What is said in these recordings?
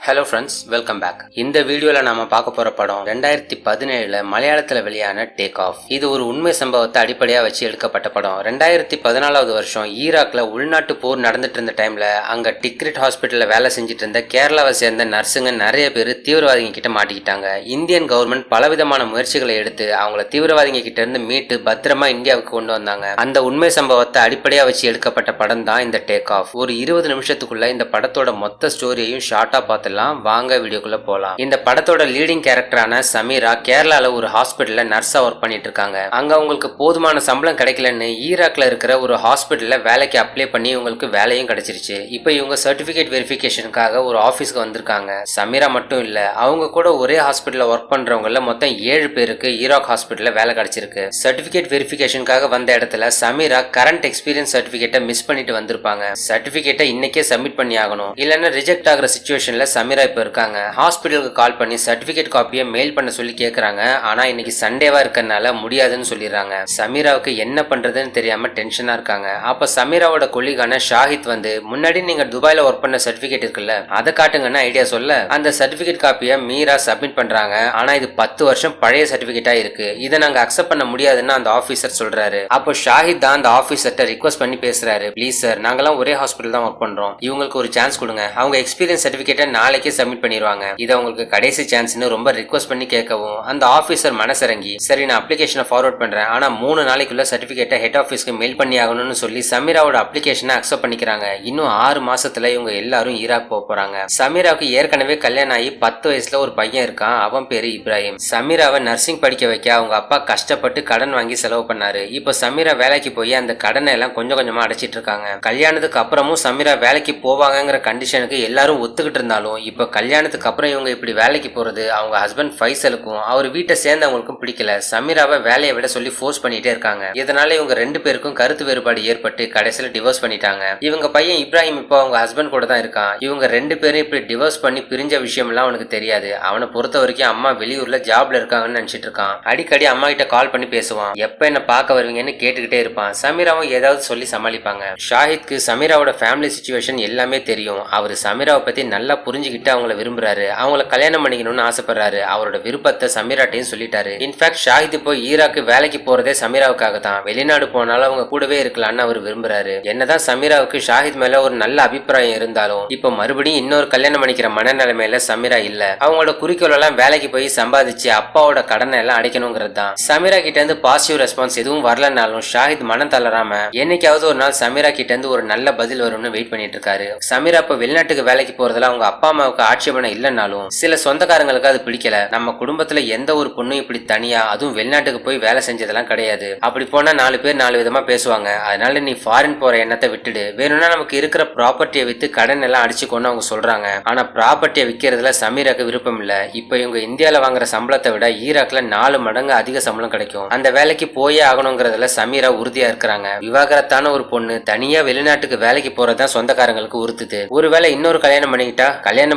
Hello friends, welcome back. இந்த வீடியோல நாம பார்க்க போற படம் 2017 மலையாளத்துல வெளியான டேக் ஆஃப். இது ஒரு உண்மை சம்பவத்தை அடிப்படையா வச்சு எடுக்கப்பட்ட படம். 2014 வருஷம் ஈராக்ல உள்நாட்டு போர் நடந்துட்டு இருந்த டைம்ல அங்க டிக்ரிட் ஹாஸ்பிட்டல்ல வேலை செஞ்சுட்டு இருந்த கேரளாவை சேர்ந்த நர்ஸுங்க நிறைய பேர் தீவிரவாதிங்க கிட்ட மாட்டிக்கிட்டாங்க. இந்தியன் கவர்மெண்ட் பலவிதமான முயற்சிகளை எடுத்து அவங்கள தீவிரவாதிங்க கிட்ட இருந்து மீட்டு பத்திரமா இந்தியாவுக்கு கொண்டு வந்தாங்க. அந்த உண்மை சம்பவத்தை அடிப்படையா வச்சு எடுக்கப்பட்ட படம் தான் இந்த டேக் ஆஃப். ஒரு 20 நிமிஷத்துக்குள்ள இந்த படத்தோட மொத்த ஸ்டோரியையும் ஷார்ட்டா பார்த்து வாங்க வீடியோக்குள்ள போலாம். இந்த படத்தோட லீடிங் கேரக்டரான சமீரா கேரளால ஒரு ஹாஸ்பிட்டல்ல நர்ஸா ஒர்க் பண்ணிட்டு இருக்காங்க. அங்க அவங்களுக்கு போதுமான சம்பளம் கிடைக்கலன்னு ஈராக்ல இருக்கிற ஒரு ஹாஸ்பிட்டல்ல வேலைக்கு அப்ளை பண்ணி இவங்களுக்கு வேலையும் கிடைச்சிருச்சு. இப்போ இவங்க சர்டிபிகேட் வெரிஃபிகேஷனுக்காக ஒரு ஆபீஸ்க்கு வந்திருக்காங்க. சமீரா மட்டும் இல்ல, அவங்க கூட ஒரே ஹாஸ்பிட்டல்ல ஒர்க் பண்றவங்கள மொத்தம் 7 பேருக்கு ஈராக் ஹாஸ்பிட்டல்ல வேலை கிடைச்சிருக்கு. சர்டிபிகேட் வெரிஃபிகேஷனுக்காக வந்த இடத்துல சமீரா கரண்ட் எக்ஸ்பீரியன்ஸ் சர்டிபிகேட்டை மிஸ் பண்ணிட்டு வந்திருப்பாங்க. சர்டிபிகேட்டை இன்னைக்கே சப்மிட் பண்ணி ஆகணும், இல்லன்னா ரிஜெக்ட் ஆகிற சிச்சுவேஷன்ல சமீரா இப்ப இருக்காங்க. ஹாஸ்பிட்டலுக்கு கால் பண்ணி சர்டிபிகேட் காப்பியை மெயில் பண்ண சொல்லி கேக்குறாங்க. ஆனா இன்னைக்கு சண்டேவா இருக்கறனால முடியாதுன்னு சொல்லிடுறாங்க. சமீராவுக்கு என்ன பண்றதுன்னு தெரியாம டென்ஷனா இருக்காங்க. அப்ப சமீராவோட கொல்லிகான ஷாஹித் வந்து, முன்னாடி நீங்க துபாயில ஒர்க் பண்ண சர்டிபிகேட் இருக்குல்ல, அதை காட்டுங்கன்னு ஐடியா சொல்ல அந்த சர்டிபிகேட் காப்பியை மீரா சப்மிட் பண்றாங்க. ஆனா இது 10 வருஷம் பழைய சர்டிபிகேட்டா இருக்கு, இதை நாங்க அக்செப்ட் பண்ண முடியாதுன்னு அந்த ஆபீசர் சொல்றாரு. அப்போ ஷாஹித் தான் அந்த ஆபீசர்ட்ட ரிக்வெஸ்ட் பண்ணி பேசுறாரு. ப்ளீஸ் சார், நாங்கெல்லாம் ஒரே ஹாஸ்பிட்டல் தான் ஒர்க் பண்றோம், இவங்களுக்கு ஒரு சான்ஸ் கொடுங்க, அவங்க எக்ஸ்பீரியன்ஸ் சர்டிபிகேட்டை நாளைக்கே சப்மிட் பண்ணிடுவாங்க, இது உங்களுக்கு கடைசி சான்ஸ்னு ரொம்ப ரிக்வெஸ்ட் பண்ணி கேட்கவும் அந்த ஆபீசர் மனசரங்கி, சரி நான் அப்ளிகேஷனை ஃபார்வர்ட் பண்றேன், ஆனா 3 நாளைக்குள்ள சர்டிபிகேட்டை ஹெட் ஆபீஸ்க்கு மெயில் பண்ணி ஆகணும்னு சொல்லி சமீராவோட அப்ளிகேஷனை அக்செப்ட் பண்ணிக்கிறாங்க. இன்னும் 6 மாசத்துல இவங்க எல்லாரும் ஈராக் போக போறாங்க. சமீராவுக்கு ஏற்கனவே கல்யாணம் ஆகி 10 வயசுல ஒரு பையன் இருக்கான், அவன் பேரு இப்ராஹிம். சமீராவை நர்சிங் படிக்க வைக்க அவங்க அப்பா கஷ்டப்பட்டு கடன் வாங்கி செலவு பண்ணாரு. இப்ப சமீரா வேலைக்கு போய் அந்த கடனை எல்லாம் கொஞ்சம் கொஞ்சமா அடைச்சிட்டு இருக்காங்க. கல்யாணத்துக்கு அப்புறமும் சமீரா வேலைக்கு போவாங்கிற கண்டிஷனுக்கு எல்லாரும் ஒத்துக்கிட்டு இருந்தாலும் இப்ப கல்யாணத்துக்கு அப்புறம் இவங்க இப்படி வேலைக்கு போறது அவங்க ஹஸ்பண்ட் ஃபைசலுக்கும் அவர் வீட்டை சேர்ந்தவங்களுக்கும் பிடிக்கல. சமீராவை வேலையை விட சொல்லி ஃபோர்ஸ் பண்ணிட்டே இருக்காங்க. இதனால இவங்க 2 பேருக்கும் கருத்து வேறுபாடு ஏற்பட்டு கடைசியில டிவோர்ஸ் பண்ணிட்டாங்க. இவங்க பையன் இப்ராஹிம் இப்போ அவங்க ஹஸ்பண்ட் கூட தான் இருக்கான். இவங்க 2 பேரும் இப்படி டிவோர்ஸ் பண்ணி பிரிஞ்ச விஷயம் எல்லாம் அவனுக்கு தெரியாது. அவனை பொறுத்த வரைக்கும் அம்மா வெளியூர்ல ஜாப்ல இருக்காங்கன்னு நினைச்சிட்டு இருக்கான். அடிக்கடி அம்மா கிட்ட கால் பண்ணி பேசுவான். எப்ப என்ன பார்க்க வருவீங்கன்னு கேட்டுக்கிட்டே இருப்பான். சமீராவும் ஏதாவது சொல்லி சமாளிப்பாங்க. ஷாஹித்க்கு சமீராவோட ஃபேமிலி சிச்சுவேஷன் எல்லாமே தெரியும். அவர் சமீராவை பத்தி நல்லா புரிஞ்சுக்கிட்டு அவங்கள விரும்புறாரு, அவங்கள கல்யாணம் பண்ணிக்கணும்னு ஆசைப்படுறாரு. அவரோட விருப்பத்தை சமீராட்டையும் சொல்லிட்டாரு. இன்ஃபேக்ட் ஷாஹித் இப்போ ஈராக்கு வேலைக்கு போறதே சமீராவுக்காக தான். வெளிநாடு போனாலும் அவங்க கூடவே இருக்கலாம்னு அவர் விரும்புறாரு. என்னதான் சமீராவுக்கு ஷாஹித் மேல ஒரு நல்ல அபிப்பிராயம் இருந்தாலும் இப்ப மறுபடியும் இன்னொரு கல்யாணம் பண்ணிக்கிற மனநிலைமையில சமீரா இல்ல. அவங்களோட குறிக்கோள் எல்லாம் வேலைக்கு போய் சம்பாதிச்சு அப்பாவோட கடனை எல்லாம் அடைக்கணுங்கிறது தான். சமீரா கிட்ட இருந்து பாசிட்டிவ் ரெஸ்பான்ஸ் எதுவும் வரலனாலும் ஷாஹித் மனம் தளராம என்னைக்காவது ஒரு நாள் சமீரா கிட்ட இருந்து ஒரு நல்ல பதில் வரும்னு வெயிட் பண்ணிட்டு இருக்காரு. சமீரா இப்ப வெளிநாட்டுக்கு வேலைக்கு போறதுல அவங்க அப்பா அம்மாவுக்கு ஆட்சேபனை இல்லைன்னாலும் சில சொந்தக்காரங்களுக்கு அது பிடிக்கல. நம்ம குடும்பத்துல எந்த ஒரு பொண்ணும் இப்படி தனியா அதுவும் வெளிநாட்டுக்கு போய் வேலை செஞ்சதெல்லாம் கிடையாது, அப்படி போனா 4 பேர் 4 விதமா பேசுவாங்க, அதனால நீ ஃபாரின் போற எண்ணத்தை விட்டுடு, வேணும்னா நமக்கு இருக்கிற ப்ராப்பர்ட்டியை வித்து கடன் எல்லாம் அடிச்சுக்கோன்னு அவங்க சொல்றாங்க. ஆனா ப்ராப்பர்ட்டியை விற்கிறதுல சமீராக்கு விருப்பம் இல்ல. இப்ப இவங்க இந்தியால வாங்குற சம்பளத்தை விட ஈராக்ல 4 மடங்கு அதிக சம்பளம் கிடைக்கும், அந்த வேலைக்கு போயே ஆகணுங்கிறதுல சமீரா உறுதியா இருக்கிறாங்க. விவாகரத்தான ஒரு பொண்ணு தனியா வெளிநாட்டுக்கு வேலைக்கு போறதுதான் சொந்தக்காரங்களுக்கு உறுத்துது. ஒருவேளை இன்னொரு கல்யாணம்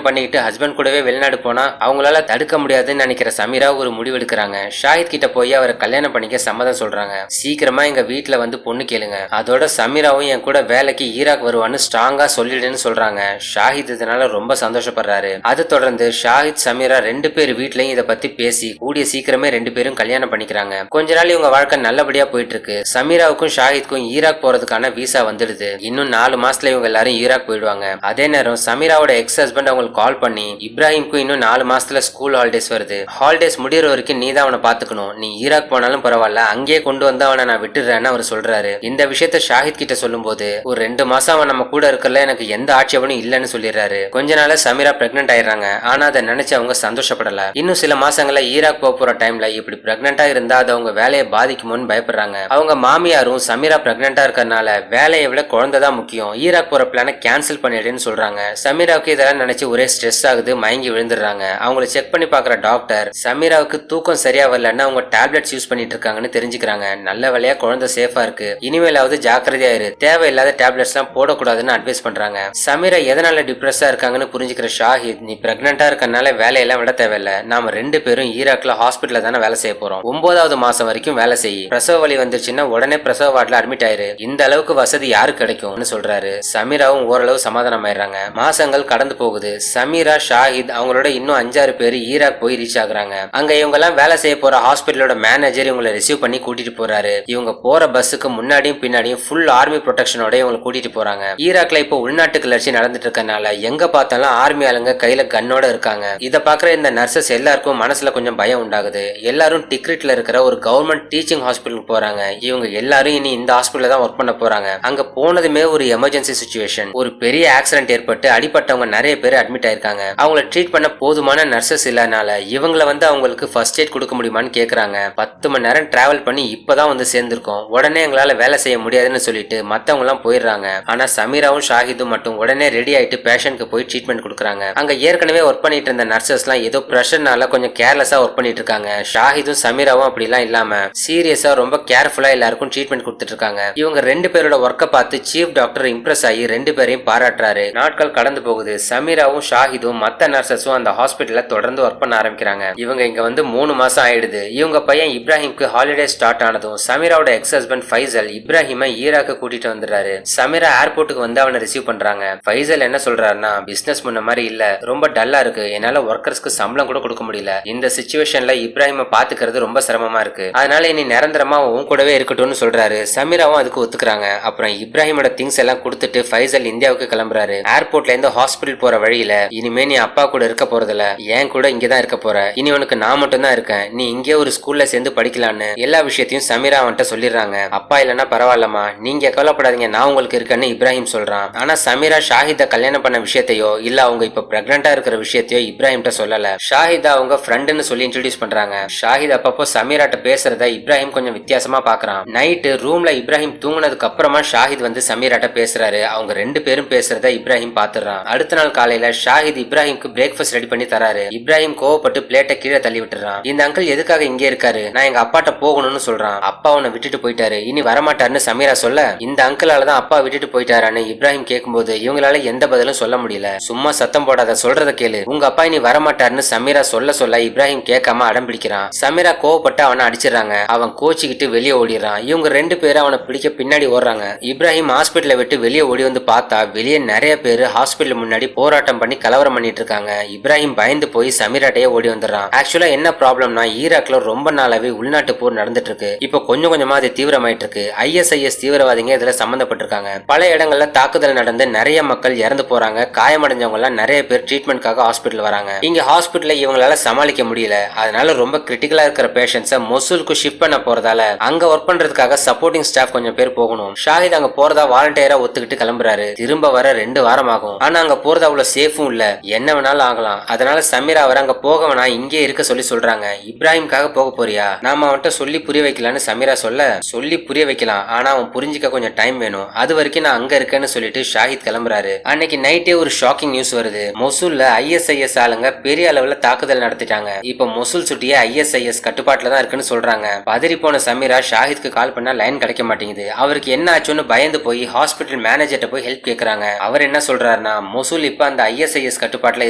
பண்ணிக்கிட்டு ஹஸ்பண்ட் கூடவே வெளிநாடு போனா அவங்களால தடுக்க முடியாதுன்னு நினைக்கிற சமீரா ஒரு முடிவு எடுக்கிறாங்க. ஷாஹித் கிட்ட போய் அவரை கல்யாணம் பண்ணிக்க சம்மதம் சொல்றாங்க. சீக்கிரமா எங்க வீட்டுல வந்து பொண்ணு கேளுங்க, அதோட சமீராவும் என் கூட வேலைக்கு ஈராக் வருவான்னு ஸ்ட்ராங்கா சொல்லிடுன்னு சொல்றாங்க. ஷாஹித் இதனால ரொம்ப சந்தோஷப்படுறாரு. அது தொடர்ந்து ஷாஹித் சமீரா 2 பேர் வீட்லயும் இதை பத்தி பேசி கூடிய சீக்கிரமே 2 பேரும் கல்யாணம் பண்ணிக்கிறாங்க. கொஞ்ச நாள் இவங்க வாழ்க்கை நல்லபடியா போயிட்டு இருக்கு. சமீராவுக்கும் ஷாஹித்க்கும் ஈராக் போறதுக்கான விசா வந்துடுது. இன்னும் 4 மாசத்துல இவங்க எல்லாரும் ஈராக் போயிடுவாங்க. அதே நேரம் சமீராவோட எக்ஸ் ஹஸ்பண்ட் அவங்களுக்கு கால் பண்ணி, இப்ராஹிம்க்கும் இன்னும் 4 மாசத்துல ஸ்கூல் ஹாலிடேஸ் வருது, ஹாலிடேஸ் முடியற வரைக்கும் நீ தான் அவனை பாத்துக்கணும், நீ ஈராக் போனாலும் பரவாயில்ல, அங்கேயே கொண்டு வந்து அவனை நான் விட்டுறேன்னு அவர் சொல்றாரு. இந்த விஷயத்த ஷாஹித் கிட்ட சொல்லும் போது, ஒரு 2 மாசம் அவன் நம்ம கூட இருக்கல, எனக்கு எந்த ஆட்சேபனும் இல்லன்னு சொல்லிடுறாரு. கொஞ்ச நாள் சமீரா பிரெக்னென்ட் ஆயிடுறாங்க. ஆனா அதை நினைச்சு அவங்க சந்தோஷப்படல. இன்னும் சில மாசங்கள ஈராக் போற டைம்ல இப்படி பிரெக்னென்டா இருந்தா அது அவங்க வேலையை பாதிக்குமோன்னு பயப்படுறாங்க. அவங்க மாமியாரும் சமீரா பிரெக்னென்டா இருக்கறனால வேலையை விட குழந்தை தான் முக்கியம், ஈராக் போற பிளான கேன்சல் பண்ணிடுன்னு சொல்றாங்க. சமீராவுக்கு இதெல்லாம் நினைச்சு ஒரே ஸ்ட்ரெஸ் ஆகுது, மயங்கி விழுந்துடுறாங்க. அவங்களை செக் பண்ணி பாக்குற டாக்டர் சமீராவுக்கு தூக்கம் சரியா வரலன்னா அவங்க டேப்லெட்ஸ் யூஸ் பண்ணிட்டு இருக்காங்கன்னு தெரிஞ்சுக்கிறாங்க. நல்ல வேலையா குழந்தை சேஃபா இருக்கு, இனிமேலாவது ஜாக்கிரதையா இரு, தேவையில்லாத டேப்லெட்ஸ் எல்லாம் போடக்கூடாதுன்னு அட்வைஸ் பண்றாங்க. சமீரா எதனால டிப்ரெஸ்ஸா இருக்காங்கன்னு புரிஞ்சுக்கிற ஷாஹித், நீ பிரெக்னென்டா இருக்கனால வேலையெல்லாம் விட தேவையில்ல, நாம 2 பேரும் ஈராக்ல ஹாஸ்பிட்டல்ல தானே வேலை செய்ய போறோம், 9வது மாசம் வரைக்கும் வேலை செய்ய, பிரசவ வலி வந்துருச்சுன்னா உடனே பிரசவ வார்டுல அட்மிட் ஆயிரு, இந்த அளவுக்கு வசதி யாருக்கு கிடைக்கும்னு சொல்றாரு. சமீராவும் ஓரளவு சமாதானம் ஆயிடுறாங்க. மாசங்கள் கடந்து போகுது. சமீரா, ஷாஹித் அவங்களோட இன்னும் 5-6 பேர் ஈராக் போய் ரீச் ஆகுறாங்க. அங்க இவங்க எல்லாம் வேலை செய்ய போற ஹாஸ்பிட்டலோட மேனேஜர் இவங்களை ரிசீவ் பண்ணி கூட்டிட்டு போறாரு. இவங்க போற பஸ்ஸுக்கு முன்னாடியும் பின்னாடியும் ஃபுல் ஆர்மி ப்ரொடெக்ஷனோட இவங்களை கூட்டிட்டு போறாங்க. ஈராக்ல இப்போ உள்நாட்டு கிளர்ச்சி நடந்துட்டு இருக்கனால எங்க பார்த்தாலும் ஆர்மி ஆளுங்க கையில கன்னோட இருக்காங்க. இத பாக்குற இந்த நர்சஸ் எல்லாருக்கும் மனசுல கொஞ்சம் பயம் உண்டாகுது. எல்லாரும் டிக்ரிட்ல இருக்கிற ஒரு கவர்மெண்ட் டீச்சிங் ஹாஸ்பிட்டலுக்கு போறாங்க. இவங்க எல்லாரும் இனி இந்த ஹாஸ்பிட்டல்ல தான் ஒர்க் பண்ண போறாங்க. அங்க போனதுமே ஒரு எமர்ஜென்சி சிச்சுவேஷன், ஒரு பெரிய ஆக்சிடென்ட் ஏற்பட்டு அடிபட்டவங்க நிறைய பேர் அட்மிட் ஆயிருக்காங்க. அவங்கள ட்ரீட் பண்ண போதுமான நர்சஸ் இல்லனால இவங்கள வந்து அவங்களுக்கு ஃபர்ஸ்ட் எய்ட் கொடுக்க முடியுமான்னு கேக்குறாங்க. 10 மணி நேரம் டிராவல் பண்ணி இப்பதான் வந்து சேர்ந்திருக்கோம், உடனே எங்களால வேலை செய்ய முடியாதுன்னு சொல்லிட்டு மத்தவங்க எல்லாம் போயிடுறாங்க. ஆனா சமீராவும் ஷாஹிதும் மட்டும் உடனே ரெடி ஆயிட்டு பேஷண்ட்க்கு போய் ட்ரீட்மெண்ட் கொடுக்குறாங்க. அங்க ஏற்கனவே ஒர்க் பண்ணிட்டு இருந்த நர்சஸ் எல்லாம் ஏதோ பிரஷர்னால கொஞ்சம் கேர்லெஸ்ஸா ஒர்க் பண்ணிட்டு இருக்காங்க. ஷாஹிதும் சமீராவும் அப்படிலாம் இல்லாம சீரியஸா ரொம்ப கேர்ஃபுல்லா எல்லாருக்கும் ட்ரீட்மெண்ட் கொடுத்துட்டு இருக்காங்க. இவங்க 2 பேரோட ஒர்க்கை பார்த்து சீஃப் டாக்டர் இம்ப்ரெஸ் ஆகி 2 பேரையும் பாராட்டுறாரு. நாட்கள் கடந்து போகுது. சமீராவும் ஷாஹிதும் மத்த நர்சஸும் அந்த ஹாஸ்பிட்டல்ல தொடர்ந்து ஒர்க் பண்ண ஆரம்பிக்கிறாங்க. இவங்க இங்க வந்து 3 மாசம் ஆயிடுது. இவங்க பையன் இப்ராஹிம்க்கு ஹாலிடே ஸ்டார்ட் ஆனதும் சமீராவோட எக்ஸ் ஹஸ்பண்ட் ஃபைசல் இப்ராஹிமை ஈராக்கு கூட்டிட்டு வந்துடுறாரு. சமீரா ஏர்போர்ட்டுக்கு வந்து அவனை ரிசீவ் பண்றாங்க. ஃபைசல் என்ன சொல்றாருன்னா, பிசினஸ் முன்ன மாதிரி இல்ல, ரொம்ப டல்லா இருக்கு, என்னால ஒர்க்கர்ஸ்க்கு சம்பளம் கூட கொடுக்க முடியல, இந்த சிச்சுவேஷன்ல இப்ராஹிமை பாத்துக்கிறது ரொம்ப சிரமமா இருக்கு, அதனால இனி நிரந்தரமா உன் கூடவே இருக்கட்டும்னு சொல்றாரு. சமீராவும் அதுக்கு ஒத்துக்கிறாங்க. அப்புறம் இப்ராஹிமோட திங்ஸ் எல்லாம் கொடுத்துட்டு ஃபைசல் இந்தியாவுக்கு கிளம்புறாரு. ஏர்போர்ட்ல இருந்து ஹாஸ்பிட்டல் போற வழியில, இனிமே நீ அப்பா கூட இருக்க போறதில்ல, என் கூட இங்கதான் இருக்க போற, இனி உனக்கு நான் மட்டும் தான் இருக்கேன், நீ இங்கே ஒரு ஸ்கூல்ல சேர்ந்து படிக்கலான்னு எல்லா விஷயத்தையும் சமீரா அவன்கிட்ட சொல்லிடுறாங்க. அப்பா இல்லன்னா பரவாயில்லமா, நீங்க கவலைப்படாதீங்க, நான் உங்களுக்கு இருக்கேன்னு இப்ராஹிம் சொல்றான். ஆனா சமீரா ஷாஹித கல்யாணம் பண்ண விஷயத்தையோ இல்ல அவங்க இப்ப பிரெக்னண்டா இருக்கிற விஷயத்தையோ இப்ராஹிம்கிட்ட சொல்லல. ஷாஹிதா அவங்க ஃப்ரெண்டுன்னு சொல்லி இன்ட்ரோடியூஸ் பண்றாங்க. ஷாஹித் அப்பப்போ சமீராட்ட பேசுறத இப்ராஹிம் கொஞ்சம் வித்தியாசமா பாக்குறான். நைட்டு ரூம்ல இப்ராஹிம் தூங்குனதுக்கு அப்புறமா ஷாஹித் வந்து சமீராட்ட பேசுறாரு. அவங்க 2 பேரும் பேசுறத இப்ராஹிம் பாத்துறான். அடுத்த நாள் காலையில ஷாஹித் இப்ராஹிம்க்கு பிரேக்ஃபாஸ்ட் ரெடி பண்ணி தராரு. இப்ராஹிம் கோவப்பட்டு பிளேட்டை கீழே தள்ளி விட்டுறான். இந்த அங்கிள் எதுக்காக இங்கே இருக்காரு, நான் எங்க அப்பாட்ட போகணும்னு சொல்றான். அப்பா அவனை விட்டுட்டு போயிட்டாரு, இனி வரமாட்டாருன்னு சமீரா சொல்ல, இந்த அங்கிளால தான் அப்பா விட்டுட்டு போயிட்டாரான்னு இப்ராஹிம் கேட்கும்போது இவங்களால எந்த பதிலும் சொல்ல முடியல. சும்மா சத்தம் போடாத, சொல்றத கேளு, உங்க அப்பா இனி வரமாட்டாருன்னு சமீரா சொல்ல இப்ராஹிம் கேட்காம அடம் பிடிக்கிறான். சமீரா கோவப்பட்டு அவனை அடிச்சிடறாங்க. அவன் கோச்சிக்கிட்டு வெளியே ஓடிடுறான். இவங்க 2 பேரும் அவனை பிடிக்க பின்னாடி ஓடுறாங்க. இப்ராஹிம் ஹாஸ்பிட்டலை விட்டு வெளியே ஓடி வந்து பார்த்தா வெளியே நிறைய பேர் ஹாஸ்பிட்டல் முன்னாடி போராட்டம் பண்ணி கலவரம் பண்ணிட்டு இருக்காங்க. இப்ராஹிம் பயந்து போய் சமீராட்டையே ஓடி வந்துடுறான். ஆக்சுவலா என்ன ப்ராப்ளம்னா, ஈராக்ல ரொம்ப நாளாவே உள்நாட்டு போர் நடந்துட்டு இருக்கு. இப்போ கொஞ்சம் கொஞ்சமா அது தீவிரமாயிட்டு இருக்கு. ISIS தீவிரவாதிங்க இதுல சம்பந்தப்பட்டிருக்காங்க. பல இடங்கள்ல தாக்குதல் நடந்து நிறைய மக்கள் இறந்து போறாங்க. காயமடைஞ்சவங்க எல்லாம் நிறைய பேர் ட்ரீட்மெண்ட்காக ஹாஸ்பிட்டல் வராங்க. இங்க ஹாஸ்பிட்டல்ல இவங்களால சமாளிக்க முடியல. அதனால ரொம்ப கிரிட்டிக்கலா இருக்கிற பேஷண்ட்ஸை மொசூலுக்கு ஷிஃப்ட் பண்ண போறதால அங்க ஒர்க் பண்றதுக்காக சப்போர்ட்டிங் ஸ்டாஃப் கொஞ்சம் பேர் போகணும். ஷாஹித் அங்க போறதா வாலண்டியரா ஒத்துக்கிட்டு கிளம்புறாரு. திரும்ப வர 2 வாரம் ஆகும். ஆனா அங்க போறது அவ்வளவு சேஃபும் இல்ல, என்ன வேணாலும் ஆகலாம். அதனால சமீரா அவர் அங்க போக வேணா, இங்கே இருக்க சொல்லி சொல்றாங்க. இப்ராஹிம்காக போக போறியா, நாம அவன்கிட்ட சொல்லி புரிய வைக்கலான்னு சமீரா சொல்ல, சொல்லி புரிய வைக்கலாம், ஆனா அவன் புரிஞ்சிக்க கொஞ்சம் டைம் வேணும், அது வரைக்கும் நான் அங்க இருக்கேன்னு சொல்லிட்டு ஷாஹித் கிளம்புறாரு. அன்னைக்கு நைட்டே ஒரு ஷாக்கிங் நியூஸ் வருது. மொசூல்ல ISIS ஆளுங்க பெரிய அளவுல தாக்குதல் நடத்திட்டாங்க. இப்ப மொசூல் சுட்டிய ISIS கட்டுப்பாட்டுல தான் இருக்குன்னு சொல்றாங்க. பதறி போன சமீரா ஷாஹித்க்கு கால் பண்ணா லைன் கிடைக்க மாட்டேங்குது. அவருக்கு என்ன ஆச்சுன்னு பயந்து போய் ஹாஸ்பிட்டல் மேனேஜர்ட்ட போய் ஹெல்ப் கேக்குறாங்க. அவர் என்ன சொல்றாருன்னா, மொசூல் இப்ப அந்த ISIS கட்டுப்பாட்டுல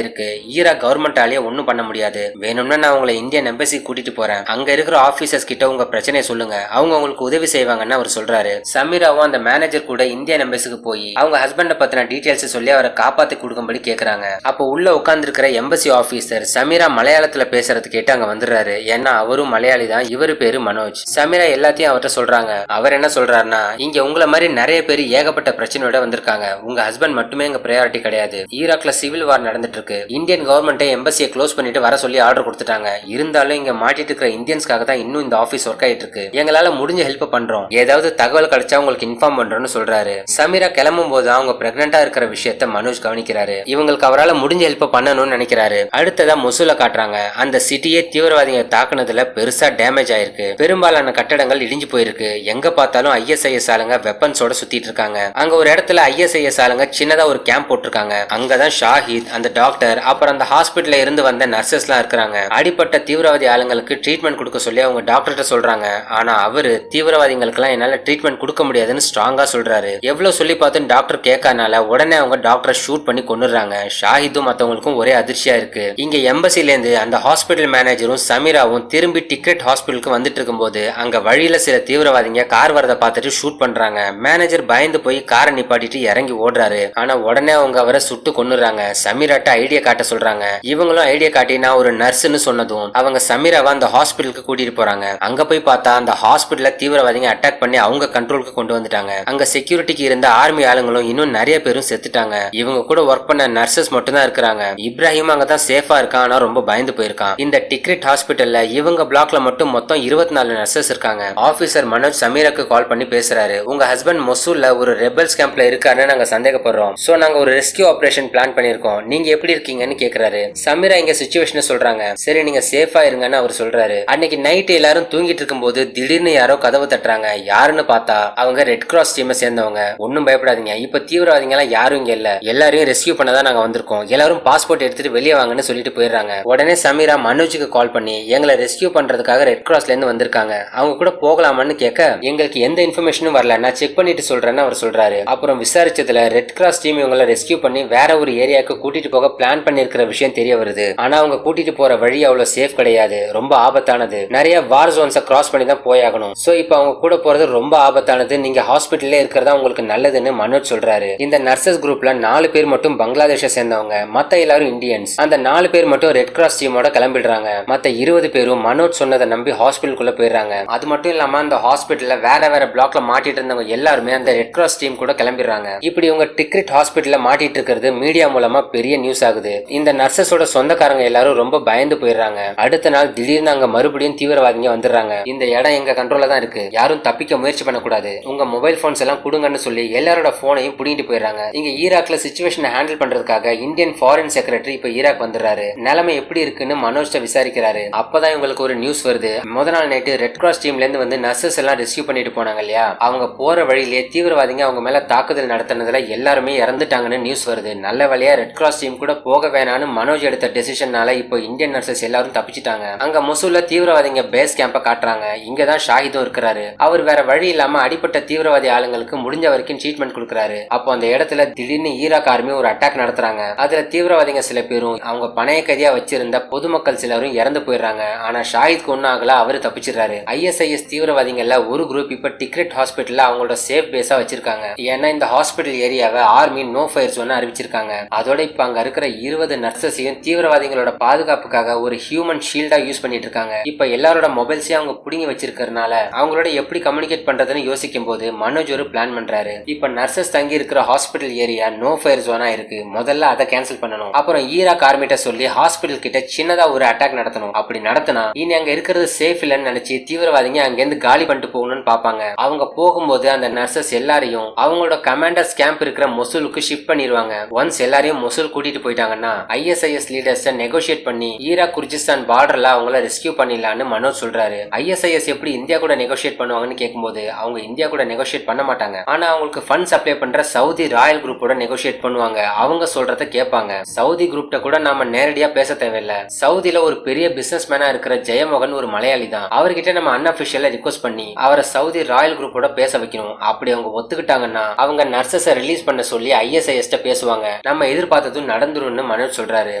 இருக்கு, ஈராக் கவர்மெண்டாலேயே ஒன்னும் பண்ண முடியாது, வேணும்னா நான் உங்களை இந்தியன் எம்பசி கூட்டிட்டு போறேன், அங்க இருக்கிற ஆபீசர்ஸ் கிட்ட உங்க பிரச்சனையை சொல்லுங்க, அவங்க உங்களுக்கு உதவி செய்வாங்கன்னு அவர் சொல்றாரு. சமீராவும் அந்த மேனேஜர் கூட இந்தியன் எம்பசிக்கு போய் அவங்க ஹஸ்பண்ட பத்தின டீடைல்ஸ் சொல்லி அவரை காப்பாத்தி கொடுக்கும்படி கேக்குறாங்க. அப்போ உள்ள உட்கார்ந்து இருக்கிற எம்பசி ஆபீசர் சமீரா மலையாளத்துல பேசுறது கேட்டு அங்க வந்துடுறாரு. ஏன்னா அவரும் மலையாளி தான். இவரு பேரு மனோஜ். சமீரா எல்லாத்தையும் அவர்கிட்ட சொல்றாங்க. அவர் என்ன சொல்றாருன்னா, இங்க உங்களை மாதிரி நிறைய பேர் ஏகப்பட்ட பிரச்சனையோட வந்திருக்காங்க, உங்க ஹஸ்பண்ட் மட்டுமே எங்க பிரையாரிட்டி கிடையாது, ஈராக்ல சிவில் வார் நடந்துட்டு இருக்கு, இந்தியன் கவர்மெண்ட் எம்பசியை க்ளோஸ் பண்ணிட்டு வர சொல்லி ஆர்டர் கொடுத்துட்டாங்க, இருந்தாலும் இங்க மாட்டிட்டு இருக்கிற இந்தியன்ஸ்க்காக தான் இன்னும் இந்த ஆபீஸ் ஒர்க் ஆயிட்டு இருக்கு, எங்களால முடிஞ்ச ஹெல்ப் பண்றோம், ஏதாவது தகவல் கிடைச்சா உங்களுக்கு இன்ஃபார்ம் பண்றோம்னு சொல்றாரு. சமீரா கிளம்பும் போது அவங்க பிரெக்னண்டா இருக்கிற விஷயத்த மனோஜ் கவனிக்கிறாரு. இவங்களுக்கு அவரால் முடிஞ்ச ஹெல்ப் பண்ணணும்னு நினைக்கிறாரு. அடுத்ததா மொசூல காட்டுறாங்க. அந்த சிட்டியே தீவிரவாதிங்க தாக்குனதுல பெருசா டேமேஜ் ஆயிருக்கு. பெரும்பாலான கட்டடங்கள் இடிஞ்சு போயிருக்கு. எங்க பார்த்தாலும் ISIS ஆளுங்க வெப்பன்ஸோட சுத்திட்டு இருக்காங்க. அங்க ஒரு இடத்துல ISIS ஆளுங்க சின்னதா ஒரு கேம்ப் போட்டிருக்காங்க. அங்கதான் ஷாஹித், அந்த டாக்டர், அப்புறம் அந்த ஹாஸ்பிட்டல்ல இருந்து வந்த நர்சஸ் எல்லாம் இருக்கிறாங்க. அடிப்பட்ட தீவிரவாதி ஆளுங்களுக்கு ட்ரீட்மெண்ட் கொடுக்க சொல்லி அவங்க டாக்டர்கிட்ட சொல்றாங்க. ஆனா அவரு தீவிரவாதிகளுக்கு எல்லாம் என்னால ட்ரீட்மெண்ட் கொடுக்க முடியாதுன்னு ஸ்ட்ராங்கா சொல்றாரு. எவ்வளவு சொல்லி பார்த்து டாக்டர் கேட்கறனால உடனே அவங்க டாக்டரை ஷூட் பண்ணி கொன்னுறாங்க. ஷாஹிதும் மத்தவங்களுக்கும் ஒரே அதிர்ச்சியா இருக்கு. இங்க எம்பசில இருந்து அந்த ஹாஸ்பிட்டல் மேனேஜரும் சமீராவும் திரும்பி டிக்கெட் ஹாஸ்பிட்டலுக்கு வந்துட்டு இருக்கும்போது அங்க வழியில சில தீவிரவாதிங்க கார் வரத பார்த்துட்டு ஷூட் பண்றாங்க. மேனேஜர் பயந்து போய் காரை நிப்பாட்டிட்டு இறங்கி ஓடுறாரு. ஆனா உடனே அவங்க அவரை சுட்டு கொன்னுறாங்க. சொல்றாங்க. சமீராட்ட ஐடியா காட்ட சொல்றாங்க. இவங்களும் ஐடியா காட்டி நான் ஒரு நர்ஸ்னு சொன்னதும் அவங்க சமீராவை அந்த ஹாஸ்பிட்டலுக்கு கூட்டிட்டு போறாங்க. அங்க போய் பார்த்தா அந்த ஹாஸ்பிட்டல்ல தீவிரவாதிங்க அட்டாக் பண்ணி அவங்க கண்ட்ரோலுக்கு கொண்டு வந்துட்டாங்க. அங்க செக்யூரிட்டிக்கு இருந்த ஆர்மி ஆளுங்களும் இன்னும் நிறைய பேரும் செத்துட்டாங்க. இவங்க கூட ஒர்க் பண்ண நர்சஸ் மட்டும் தான் இருக்காங்க. இப்ராஹிம் அங்கதான் சேஃபா இருக்கான், ஆனா ரொம்ப பயந்து போயிருக்கான். இந்த டிக்ரிட் ஹாஸ்பிட்டல்ல இவங்க பிளாக்ல மட்டும் மொத்தம் 24 நர்சஸ் இருக்காங்க. ஆபீசர் மனோஜ் சமீராக்கு கால் பண்ணி பேசுறாரு. உங்க ஹஸ்பண்ட் மொசூல்ல ஒரு ரெபல்ஸ் கேம்ப்ல இருக்காருன்னு நாங்க சந்தேகப்படுறோம். சோ நாங்க ஒரு ரெஸ்கியூ ஆபரேஷன் பிளான் பண்ணிருக்கோம். நீங்க எப்படி இருக்கீங்கன்னு கேக்குறாரு. சமீரா இங்க சிச்சுவேஷனை சொல்றாங்க. சரி நீங்க சேஃபா இருங்கன்னு அவர் சொல்றாரு. அன்னைக்கு நைட் எல்லாரும் தூங்கிட்டு இருக்கும்போது திடீர்னு யாரோ கதவு தட்டுறாங்க. யாருன்னு பார்த்தா அவங்க ரெட் கிராஸ் டீமை சேர்ந்தவங்க. ஒன்னும் பயப்படாதீங்க, இப்ப தீவிரவாதிங்க எல்லாம் யாரும் இங்க இல்ல, எல்லாரையும் ரெஸ்கியூ பண்ணதான் நாங்க வந்திருக்கோம், எல்லாரும் பாஸ்போர்ட் எடுத்துட்டு வெளியே வாங்கன்னு சொல்லிட்டு போயிடுறாங்க. உடனே சமீரா மனோஜுக்கு கால் பண்ணி எங்களை ரெஸ்கியூ பண்றதுக்காக ரெட் கிராஸ்ல இருந்து வந்திருக்காங்க, அவங்க கூட போகலாமான்னு கேட்க எங்களுக்கு எந்த இன்ஃபர்மேஷனும் வரல, நான் செக் பண்ணிட்டு சொல்றேன்னு அவர் சொல்றாரு. அப்புறம் விசாரிச்சதுல ரெட் கிராஸ் டீம் இவங்களை ரெஸ்கியூ பண்ணி வேற ஒரு ஏரியாவுக்கு கூட்டிட்டு போக பிளான் பண்ணிருக்கிற விஷயம் தெரிய வருது. ஆனா அவங்க கூட்டிட்டு போற வழி அவ்வளவு சேஃப் கிடையாது, ரொம்ப ஆபத்தானது, நிறைய வார் ஜோன்ஸை கிராஸ் பண்ணி தான் போயாகணும். சோ இப்போ அவங்க கூட போறது ரொம்ப ஆபத்தானது, நீங்க ஹாஸ்பிட்டல்ல இருக்கிறதா உங்களுக்கு நல்லதுன்னு மனோஜ் சொல்றாரு. இந்த நர்சஸ் குரூப்ல 4 பேர் மட்டும் பங்களாதேஷை சேர்ந்தவங்க, மத்த எல்லாரும் இந்தியன்ஸ். அந்த 4 பேர் மட்டும் ரெட் கிராஸ் டீமோட கிளம்பிடுறாங்க. மத்த 20 பேரும் மனோஜ் சொன்னதை நம்பி ஹாஸ்பிட்டலுக்குள்ள போயிடுறாங்க. அது மட்டும் இல்லாம அந்த ஹாஸ்பிட்டல்ல வேற வேற பிளாக்ல மாட்டிட்டு இருந்தவங்க எல்லாருமே அந்த ரெட் கிராஸ் டீம் கூட கிளம்பிடுறாங்க. இப்படி இவங்க டிக்ரிட் ஹாஸ்பிட்டல்ல மாட்டிட்டு இருக்கிறது மீடியா மூலமா பெரிய நியூஸ் ஆகுது. இந்த நர்சஸோட சொந்தக்காரங்க எல்லாரும் ரொம்ப பயந்து போயிடுறாங்க. அடுத்த நாள் திடீர்னு அங்க மறுபடியும் தீவிரவாதிங்க வந்துடுறாங்க. இந்த இடம் எங்க கண்ட்ரோல்ல தான் இருக்கு, யாரும் தப்பிக்க முயற்சி பண்ணக்கூடாது, உங்க மொபைல் போன்ஸ் எல்லாம் கொடுங்கன்னு சொல்லி எல்லாரோட போனையும் புடிங்கிட்டு போயிடுறாங்க. இங்க ஈராக்ல சிச்சுவேஷனை ஹேண்டில் பண்றதுக்காக இந்தியன் ஃபாரின் செக்ரட்டரி இப்ப ஈராக் வந்துடுறாரு. நிலைமை எப்படி இருக்குன்னு மனோஜ்ட விசாரிக்கிறாரு. அப்பதான் இவங்களுக்கு ஒரு நியூஸ் வருது. முத நாள் நைட்டு ரெட் கிராஸ் டீம்ல இருந்து வந்து நர்சஸ் எல்லாம் ரெஸ்கியூ பண்ணிட்டு போனாங்க இல்லையா, அவங்க போற வழியிலே தீவிரவாதிங்க அவங்க மேல தாக்குதல் நடத்தினதுல எல்லாருமே இறந்துட்டாங்கன்னு நியூஸ் வருது. நல்ல வழியா ரெட் கிராஸ் டீம் கூட போக வேணான்னு மனோஜ் எடுத்த டெசிஷனால இப்போ இந்தியன் நர்சஸ் எல்லாரும் தப்பிச்சிட்டாங்க. அங்க மொசூல்ல தீவிரவாதிங்க பேஸ் கேம்ப காட்டுறாங்க. இங்கதான் ஷாஹிதும் இருக்கிறாரு. அவர் வேற வழி இல்லாம அடிப்பட்ட தீவிரவாதி ஆளுங்களுக்கு முடிஞ்ச வரைக்கும் ட்ரீட்மெண்ட் கொடுக்கறாரு. அப்போ அந்த இடத்துல திடீர்னு ஈராக் ஆர்மி ஒரு அட்டாக் நடத்துறாங்க. அதுல தீவிரவாதிங்க சில பேரும் அவங்க பணைய கைதியா வச்சிருந்த பொதுமக்கள் சிலரும் இறந்து போயிடுறாங்க. ஆனா ஷாஹித்க்கு ஒன்னும் ஆகல, அவரு தப்பிச்சிடுறாரு. ஐஎஸ்ஐஎஸ் தீவிரவாதிகள்ல ஒரு குரூப் இப்ப டிக்ரிட் ஹாஸ்பிட்டல்ல அவங்களோட சேஃப் பேஸா வச்சிருக்காங்க. ஏன்னா இந்த ஹாஸ்பிட்டல் ஏரியாவை ஆர்மி நோ ஃபயர் ஜோன் அறிவிச்சிருக்காங்க. அதோட இப்ப அங்க இருக்கிற 20 நர்சஸையும் தீவிரவாதிகளோட பாதுகாப்புக்காக ஒரு ஹியூமன் ஷீல்டா யூஸ் பண்ணிட்டு இருக்காங்க. இப்ப எல்லாரோட மொபைல்ஸையும் அவங்க புடிங்கி வச்சிருக்கிறதுனால அவங்களோட எப்படி கம்யூனிகேட் பண்றதுன்னு யோசிக்கும் போது மனோஜ் ஒரு பிளான் பண்றாரு. இப்ப நர்சஸ் தங்கி இருக்கிற ஹாஸ்பிட்டல் ஏரியா நோ ஃபயர் ஜோனா இருக்கு, முதல்ல அதை கேன்சல் பண்ணணும். அப்புறம் ஈராக் ஆர்மிட்ட சொல்லி ஹாஸ்பிட்டல் கிட்ட சின்னதா ஒரு அட்டாக் நடத்தணும். அப்படி நடத்தினா இனி அங்க இருக்கிறது சேஃப் இல்லன்னு நினைச்சு தீவிரவாதிங்க அங்க இருந்து காலி பண்ணிட்டு போகணும்னு பாப்பாங்க. அவங்க போகும்போது அந்த நர்சஸ் எல்லாரையும் அவங்களோட கமாண்டர்ஸ் கேம்ப் இருக்கிற மொசூலுக்கு ஷிஃப்ட் பண்ணிடுவாங்க. ஒன்ஸ் எல்லாரையும் மொசூல் கூட்டிட்டு போயிட்டாங்கன்னா ஐஎஸ்ஐஎஸ் லீடர்ஸ் நெகோஷியேட் பண்ணி ஈராக் குர்ஜிஸ்தான் பார்டர்ல அவங்கள ரெஸ்கியூ பண்ணிடலான்னு மனோஜ் சொல்றாரு. ஐஎஸ்ஐஎஸ் எப்படி இந்தியா கூட நெகோஷியேட் பண்ணுவாங்கன்னு கேட்கும்போது அவங்க இந்தியா கூட நெகோஷியேட் பண்ண மாட்டாங்க, ஆனா அவங்களுக்கு ஃபண்ட் சப்ளை பண்ற சவுதி ராயல் குரூப்போட நெகோஷியேட் பண்ணுவாங்க. அவங்க சொல்றத கேட்பாங்க. சவுதி குரூப்ட கூட நாம நேரடியா பேச தேவையில்லை. சவுதியில ஒரு பெரிய பிசினஸ் மேனா இருக்கிற ஜெயமோகன் ஒரு மலையாளி தான். அவர்கிட்ட நம்ம அன்அபிஷியலா ரிக்வெஸ்ட் பண்ணி அவரை சவுதி ராயல் குரூப்போட பேச வைக்கணும். அப்படி அவங்க ஒத்துக்கிட்டாங்கன்னா அவங்க நர்சஸை ரிலீஸ் பண்ண சொல்லி ஐஎஸ்ஐஎஸ் பேசுவாங்க. நம்ம எதிர்பார்த்ததும் நடந்துரும்னு மனோஜ் சொல்றாரு.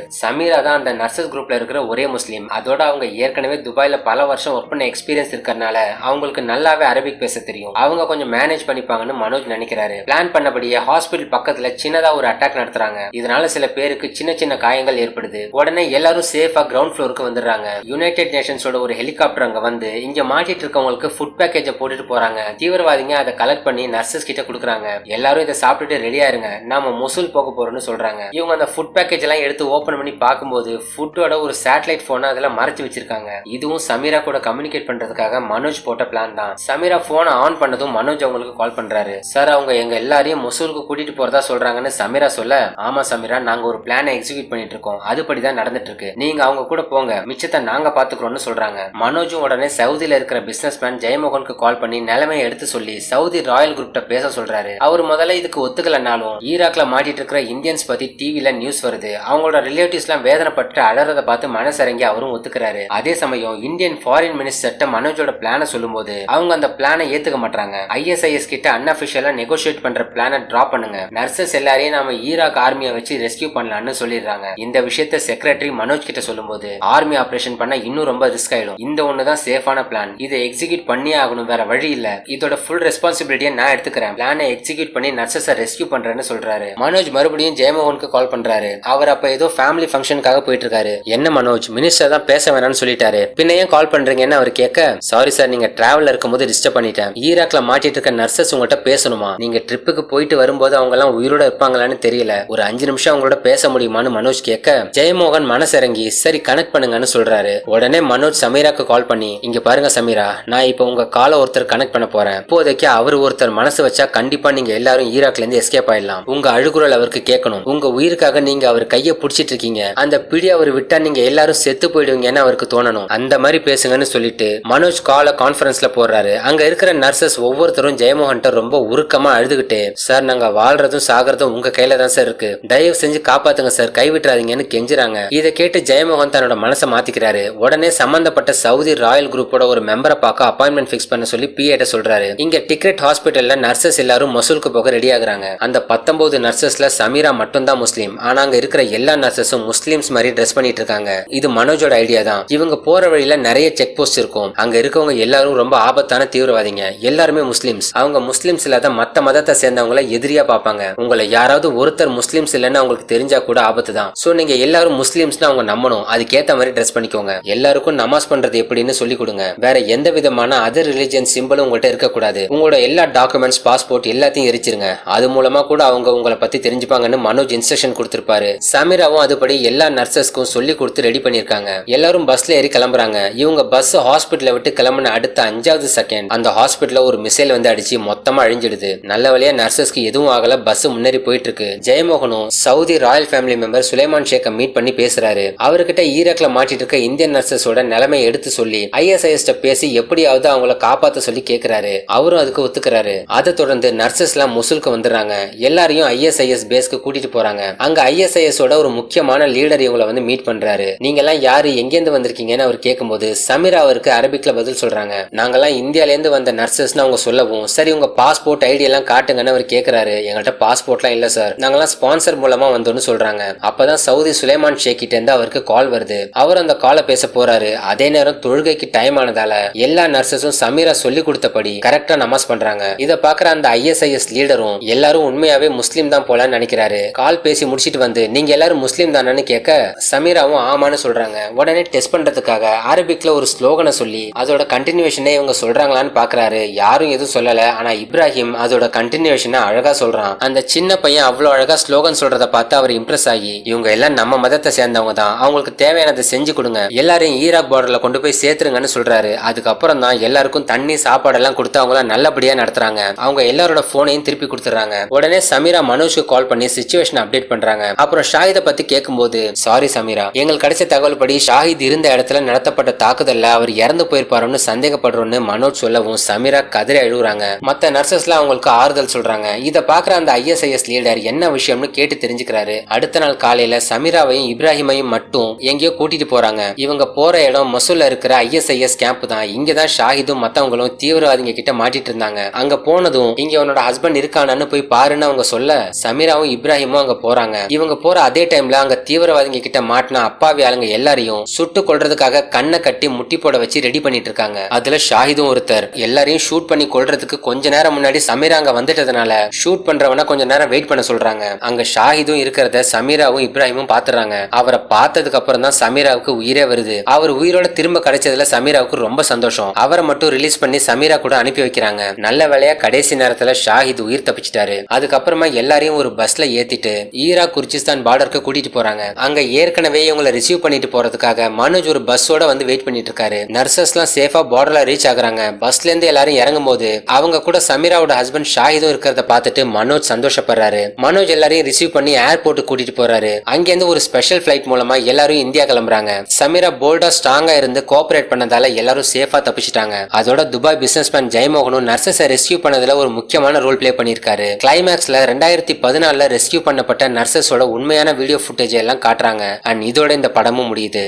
சமீரா தான் அந்த நர்சஸ் குரூப்ல இருக்கிற ஒரே முஸ்லீம். அதோட அவங்க ஏற்கனவே துபாயில பல வருஷம் ஒர்க் பண்ண எக்ஸ்பீரியன்ஸ் இருக்கறனால அவங்களுக்கு நல்லாவே அரபிக் பேச தெரியும். அவங்க கொஞ்சம் மேனேஜ் பண்ணிப்பாங்கன்னு மனோஜ் நினைக்கிறாரு. பிளான் பண்ணபடியே ஹாஸ்பிட்டல் பக்கத்துல சின்னதா ஒரு அட்டாக் நடத்துறாங்க. இதனால சில பேருக்கு சின்ன சின்ன காயங்கள் ஏற்படுது. உடனே எல்லாரும் சேஃபா கிரவுண்ட் ஃப்ளோருக்கு வந்துடுறாங்க. யுனைடெட் நேஷன்ஸோட ஒரு ஹெலிகாப்டர் அங்க வந்து இங்க மாட்டிட்டு இருக்கவங்களுக்கு ஃபுட் பேக்கேஜ போட்டுட்டு போறாங்க. தீவிரவாதிங்க அதை கலெக்ட் பண்ணி நர்சஸ் கிட்ட கொடுக்குறாங்க. எல்லாரும் இதை சாப்பிட்டுட்டு ரெடியா இருங்க, நாம மொசூல் போக போறோம்னு சொல்றாங்க. இவங்க அந்த ஃபுட் பேக்கேஜ் எல்லாம் எடுத்து ஓபன் பண்ணி பார்க்கும்போது ஃபுட்டோட ஒரு சேட்டலைட் போனை அதுல மறைச்சு வச்சிருக்காங்க. இதுவும் சமீரா கூட கம்யூனிகேட் பண்றதுக்காக மனோஜ் போட்ட பிளான் தான். சமீரா போனை ஆன் பண்ணதும் மனோஜ் அவங்களுக்கு கால் பண்றாரு. சார் அவங்க எங்க எல்லாரையும் மொசூலுக்கு கூட்டிட்டு போறதா சொல்றாங்கன்னு சமீரா சொல்ல, ஆமா சமீரா நாங்க ஒரு பிளானை எக்ஸிக்யூட் பண்ணிட்டு இருக்கோம், அதுபடிதான் நடந்துட்டு இருக்கு, நீங்க அவங்க கூட போங்க, மிச்சத்தை நாங்க பாத்துக்கிறோம்னு சொல்றாங்க. மனோஜும் உடனே சவுதியில இருக்கிற பிசினஸ் மேன் ஜெயமோகனுக்கு கால் பண்ணி நிலைமையை எடுத்து சொல்லி சவுதி ராயல் குரூப்ட பேச சொல்றாரு. அவர் முதல்ல இதுக்கு ஒத்துக்கலனாலும் ஈராக்ல மாட்டிட்டு இருக்கிற இந்தியன்ஸ் பத்தி டிவில நியூஸ் வருது. அவங்களோட ரிலேட்டிவ்ஸ் எல்லாம் வேதனைப்பட்டு அழறத பார்த்து மனசரங்கி அவரும் ஒத்துக்கிறாரு. அதே சமயம் இந்தியன் ஃபாரின் மினிஸ்டர்ட்ட மனோஜோட பிளான சொல்லும்போது அவங்க அந்த பிளானை ஏத்துக்க மாட்டாங்க. ஐஎஸ்ஐஎஸ் கிட்ட அன்அபிஷியலா நெகோஷியேட் பண்ற பிளானை டிராப் பண்ணுங்க, நர்சஸ் எல்லாரையும் நாம ஈராக் ஆர்மியை வச்சு ரெஸ்கியூ பண்ணலாம்னு சொல்லிடுறாங்க. இந்த விஷயத்தை செக்ரட்டரி மனோஜ் கிட்ட சொல்லும்போது ஆர்மி ஆபரேஷன் பண்ண இன்னும் ரொம்ப ரிஸ்க் ஆயிடும், இந்த ஒண்ணுதான் சேஃபான பிளான், இதை எக்ஸிக்யூட் பண்ணியே ஆகணும், வேற வழி இல்ல, இதோட ஃபுல் ரெஸ்பான்சிபிலிட்டியை நான் எடுத்துக்கிறேன், பிளானை எக்ஸிக்யூட் பண்ணி நர்சஸை ரெஸ்கியூ பண்றேன்னு சொல்றாரு. மனோஜ் மறுபடியும் ஜெயமோகன் ஜெயமோகனுக்கு கால் பண்றாரு. அவர் அப்ப ஏதோ ஃபேமிலி ஃபங்க்ஷனுக்காக போயிட்டு இருக்காரு. என்ன மனோஜ், மினிஸ்டர் தான் பேச வேணாம்னு சொல்லிட்டாரு, பின்ன ஏன் கால் பண்றீங்கன்னு அவர் கேட்க, சாரி சார், நீங்க டிராவல்ல இருக்கும்போது டிஸ்டர்ப் பண்ணிட்டேன். ஈராக்ல மாட்டிட்டு இருக்க நர்சஸ் உங்கள்கிட்ட பேசணுமா? நீங்க ட்ரிப்புக்கு போயிட்டு வரும்போது அவங்க எல்லாம் உயிரோட இருப்பாங்களான்னு தெரியல, ஒரு 5 நிமிஷம் அவங்களோட பேச முடியுமான்னு மனோஜ் கேட்க, ஜெயமோகன் மனசிறங்கி சரி கனெக்ட் பண்ணுங்கன்னு சொல்றாரு. உடனே மனோஜ் சமீராக்கு கால் பண்ணி, இங்க பாருங்க சமீரா, நான் இப்ப உங்க காலை ஒருத்தர் கனெக்ட் பண்ண போறேன். இப்போதைக்கு அவர் ஒருத்தர் மனசு வச்சா கண்டிப்பா நீங்க எல்லாரும் ஈராக்ல இருந்து எஸ்கேப் ஆயிடலாம். உங்க அழுகுரல் அவருக்கு கேட்கணும். உங்க உயிருக்காக நீங்க அவர் கைய புடிச்சிட்டு இருக்கீங்க. அந்த பிடி அவர் விட்டா நீங்க எல்லாரும் செத்து போயிடுவீங்கன்னு அவருக்கு தோணணும். அந்த மாதிரி பேசுங்கன்னு சொல்லிட்டு மனோஜ் காலை கான்பரன்ஸ்ல போடுறாரு. அங்க இருக்கிற நர்சஸ் ஒவ்வொருத்தரும் ஜெயமோகன் ரொம்ப உருக்கமா அழுதுகிட்டு, சார் நாங்க வாழ்றதும் சாகிறதும் உங்க கையில தான் சார் இருக்கு, தயவு செஞ்சு காப்பாத்துங்க சார், கைவிட்டுறாதீங்கன்னு கெஞ்சுறாங்க. இதை கேட்டு ஜெயமோகன் தன்னோட மனசை மாத்திக்கிறாரு. உடனே சம்பந்தப்பட்ட சவுதி ராயல் குரூப்போட ஒரு மெம்பரை பார்க்க அப்பாயின்மெண்ட் பிக்ஸ் பண்ண சொல்லி பிஏட்ட சொல்றாரு. இங்க டிக்கெட் ஹாஸ்பிட்டல்ல நர்சஸ் எல்லாரும் மொசூலுக்கு போக ரெடி ஆகுறாங்க. அந்த 19 நர்சஸ்ல சமீரா மட்டும் தான் முஸ்லீம். ஆனா அங்க இருக்கிற எல்லா நர்சஸும் முஸ்லிம்ஸ் மாதிரி ட்ரெஸ் பண்ணிட்டு இருக்காங்க. இது மனோஜோட ஐடியா தான். இவங்க போற வழியில நிறைய செக் போஸ்ட் இருக்கும். அங்க இருக்கவங்க எல்லாரும் ரொம்ப ஆபத்தான தீவிரவாதிங்க. எல்லாருமே முஸ்லிம்ஸ். அவங்க முஸ்லிம்ஸ் இல்லாத மத்த மதத்தை சேர்ந்தவங்கள எதிரியா பாப்பாங்க. உங்களை யாராவது ஒருத்தர் முஸ்லிம்ஸ் இல்லைன்னு அவங்களுக்கு தெரிஞ்சா கூட ஆபத்து தான். சோ நீங்க எல்லாரும் முஸ்லிம்ஸ்னு அவங்க நம்பணும். அதுக்கேத்த மாதிரி ட்ரெஸ் பண்ணிக்கோங்க. எல்லாருக்கும் நமாஸ் பண்றது எப்படின்னு சொல்லி கொடுங்க. வேற எந்த விதமான அதர் ரிலிஜியன் சிம்பிளும் உங்கள்கிட்ட இருக்க கூடாது. உங்களோட எல்லா டாக்குமெண்ட்ஸ், பாஸ்போர்ட் எல்லாத்தையும் எரிச்சிருங்க. அது மூலமா கூட அவங்க உங்களை பத்தி தெரிஞ்சுப்பாங்கன்னு மனோஜ் இன்ஸ்ட்ரக்ஷன் கொடுத்திருப்பாரு. சமீராவும் அதுபடி எல்லா நர்சஸ்க்கும் சொல்லி கொடுத்து ரெடி பண்ணிருக்காங்க. எல்லாரும் பஸ்ல ஏறி கிளம்புறாங்க. இவங்க பஸ் ஹாஸ்பிட்டலை விட்டு கிளம்பின அடுத்த 5வது செகண்ட் அந்த ஹாஸ்பிட்டல்ல ஒரு மிசைல் வந்து அடிச்சு மொத்தமா அழிஞ்சிடுது. நல்ல வழியா நர்சஸ்க்கு எதுவும் ஆகல. பஸ் முன்னேறி போயிட்டு இருக்கு. ஜெயமோகனும் Saudi royal family member Sulaiman ஷேக்கை மீட் பண்ணி பேசுறாரு. அவர்கிட்ட ஈராக்ல மாட்டிட்டு இருக்க இந்தியன் நர்சஸோட நிலைமையை எடுத்து சொல்லி ISIS பேசி எப்படியாவது அவங்கள காப்பாத்த சொல்லி கேக்குறாரு. அவரும் அதுக்கு ஒத்துக்கிறாரு. அதை தொடர்ந்து நர்சஸ் எல்லாம் மொசூலுக்கு வந்துடுறாங்க. எல்லாரையும் ISIS பேஸ்க்கு கூட்டிட்டு போறாங்க. அங்க ISIS ஓட ஒரு முக்கியமான லீடர் இவங்களை வந்து மீட் பண்றாரு. நீங்க எல்லாம் யாரு, எங்கேருந்து வந்திருக்கீங்கன்னு அவர் கேட்கும்போது சமீரா அவருக்கு அரபிக்ல பதில் சொல்றாங்க. நாங்கெல்லாம் இந்தியால இருந்து வந்த நர்சஸ்னு அவங்க சொல்லவும், சரி உங்க பாஸ்போர்ட் ஐடி எல்லாம் காட்டுங்கன்னு அவர் கேக்குறாரு. எங்கள்கிட்ட பாஸ்போர்ட்லாம் இல்ல சார், நாங்கெல்லாம் ஸ்பான்சர் மூலமா வந்தோம்னு சொல்றாங்க. அப்பதான் சவுதி சுலைமான் ஷேக் கிட்ட இருந்து அவருக்கு கால் வருது. அவர் அந்த காலை பேச போறாரு. அதே நேரம் தொழுகைக்கு டைம் ஆனதால எல்லா நர்சஸும் சமீரா சொல்லி கொடுத்தபடி கரெக்டா நமாஸ் பண்றாங்க. இத பாக்குற அந்த ISIS லீடரும் எல்லாரும் உண்மையாவே முஸ்லீம் தான் போலன்னு நினைக்கிறாரு. கால் பேசி முடிச்சிட்டு வந்து, நீங்க எல்லாரும் முஸ்லீம் தானு கேட்க சமீராவும் ஆமான்னு சொல்றாங்க. உடனே டெஸ்ட் பண்றதுக்காக அரபிக்ல ஒரு ஸ்லோகனை சொல்லி அதோட கண்டினியூஷனே இவங்க சொல்றாங்களான்னு பாக்குறாரு. யாரும் எதுவும் சொல்லல. ஆனா இப்ராஹிம் அதோட கண்டினியூஷனை அழகா சொல்றான். அந்த சின்ன பையன் அவ்வளவு அழகா ஸ்லோகன் சொல்றத பார்த்து அவர் இம்ப்ரெஸ் ஆகி, இவங்க எல்லாம் நம்ம மதத்தை சேர்ந்தவங்க தான், அவங்களுக்கு தேவையானதை செஞ்சு கொடுங்க, எல்லாரையும் ஈராக் பார்டர்ல கொண்டு போய் சேர்த்துருங்கன்னு சொல்றாரு. அதுக்கப்புறம் தான் எல்லாருக்கும் தண்ணி சாப்பாடெல்லாம் கொடுத்து அவங்கள நல்லபடியா நடத்துறாங்க. அவங்க எல்லாரோட போனையும் திருப்பி கொடுத்துறாங்க. உடனே சமீரா மனோஜ்க்கு கால் பண்ணி சிச்சுவேஷன் அப்டேட் பண்றாங்க. அப்புறம் ஷாஹிதை பத்தி கேட்கும்போது, சாரி சமீரா, எங்களுக்கு கிடைச்ச தகவல் படி ஷாஹித் இருந்த இடத்துல நடத்தப்பட்ட தாக்குதல்ல அவர் இறந்து போயிருப்பாருன்னு சந்தேகப்படுறோம்னு மனோஜ் சொல்லவும் சமீரா கதறி அழுகுறாங்க. மத்த நர்சஸ்ல அவங்களுக்கு ஆறுதல் சொல்றாங்க. இத பாக்குற அந்த ISIS லீடர் என்ன விஷயம்னு கேட்டு தெரிஞ்சுக்கிறாரு. அடுத்த நாள் காலையில சமீராவையும் இப்ராஹிமையும் மட்டும் எங்கேயோ கூட்டிட்டு போறாங்க. இவங்க போற இடம் மொசூல்ல இருக்கிற ISIS கேம்ப் தான். இங்கதான் ஷாஹிதும் மத்தவங்களும் தீவிரவாதிங்க கிட்ட மாட்டிட்டு இருந்தாங்க. அங்க போனதும் இங்க அவனோட ஹஸ்பண்ட் இருக்கானு போய் பாருன்னு அவங்க சொல்ல சமீராவும் இப்ராஹிமும் அங்க போறாங்க. இவங்க போற அதே டைம்ல அங்க தீவிரவாதிங்க கிட்ட மாட்டின அப்பாவி ஆளுங்க எல்லாரையும் சுட்டு கொல்றதுக்காக கண்ணை கட்டி முட்டி போட வச்சு ரெடி பண்ணிட்டு இருக்காங்க. அதுல ஷாஹிதும் ஒருத்தர். எல்லாரையும் ஷூட் பண்ணி கொல்றதுக்கு கொஞ்ச நேரம் முன்னாடி சமீரா அங்க வந்துட்டதுனால ஷூட் பண்றவன கொஞ்ச நேரம் வெயிட் பண்ண சொல்றாங்க. அங்க ஷாஹிதும் இருக்கிறத சமீராவும் இப்ராஹிமும் பாத்துறாங்க. அவரை பார்த்ததுக்கு அப்புறம் தான் சமீராவுக்கு உயிரே வருது. அவர் உயிரோட திரும்ப கிடைச்சதுல சமீராவுக்கு ரொம்ப சந்தோஷம். அவரை மட்டும் ரிலீஸ் பண்ணி சமீரா கூட அனுப்பி வைக்கிறாங்க. நல்ல வேளையா கடைசி நேரத்துல ஷாஹித் உயிர் தப்பிச்சிட்டாரு. அதுக்கப்புறமா எல்லாரையும் ஒரு பஸ்ல ஏத்திட்டு ஈராக் குர்திஸ்தான் பார்டருக்கு கூட்டிட்டு போறாங்க. அங்க ஏற்கனவே இவங்களை ரிசீவ் பண்ணிட்டு போறதுக்காக மனோஜ் ஒரு பஸ்ஸோட வந்து வெயிட் பண்ணிட்டு இருக்காரு. நர்சஸ் எல்லாம் சேஃபா பார்டர்ல ரீச் ஆகுறாங்க. பஸ்ல இருந்து எல்லாரும் இறங்கும் போது அவங்க கூட சமீராவோட ஹஸ்பண்ட் ஷாஹிதும் இருக்கிறத பார்த்துட்டு மனோஜ் சந்தோஷப்படுறாரு. மனோஜ் எல்லாரையும் ரிசீவ் பண்ணி ஏர்போர்ட் கூட்டிட்டு போறாரு. அங்கிருந்து ஒரு ஸ்பெஷல் பிளைட் மூலமா எல்லாரும் இந்தியா கிளம்புறாங்க. சமீரா போல்டா ஸ்ட்ராங்கா இருந்து கோஆபரேட் பண்ணதால எல்லாரும் சேஃபா தப்பிச்சிட்டாங்க. அதோட துபாய் பிசினஸ்மேன் ஜெயமோகனும் நர்சஸை ரெஸ்கியூ பண்ணதுல ஒரு முக்கியமான ரோல் பிளே பண்ணிருக்காரு. கிளைமேக்ஸ்ல 2014 ரெஸ்கியூ பண்ணப்பட்ட நர்சஸோட உண்மையான வீடியோ ஃபுட்டேஜ் எல்லாம் காட்டுறாங்க. அண்ட் இதோட இந்த படமும் முடியுது.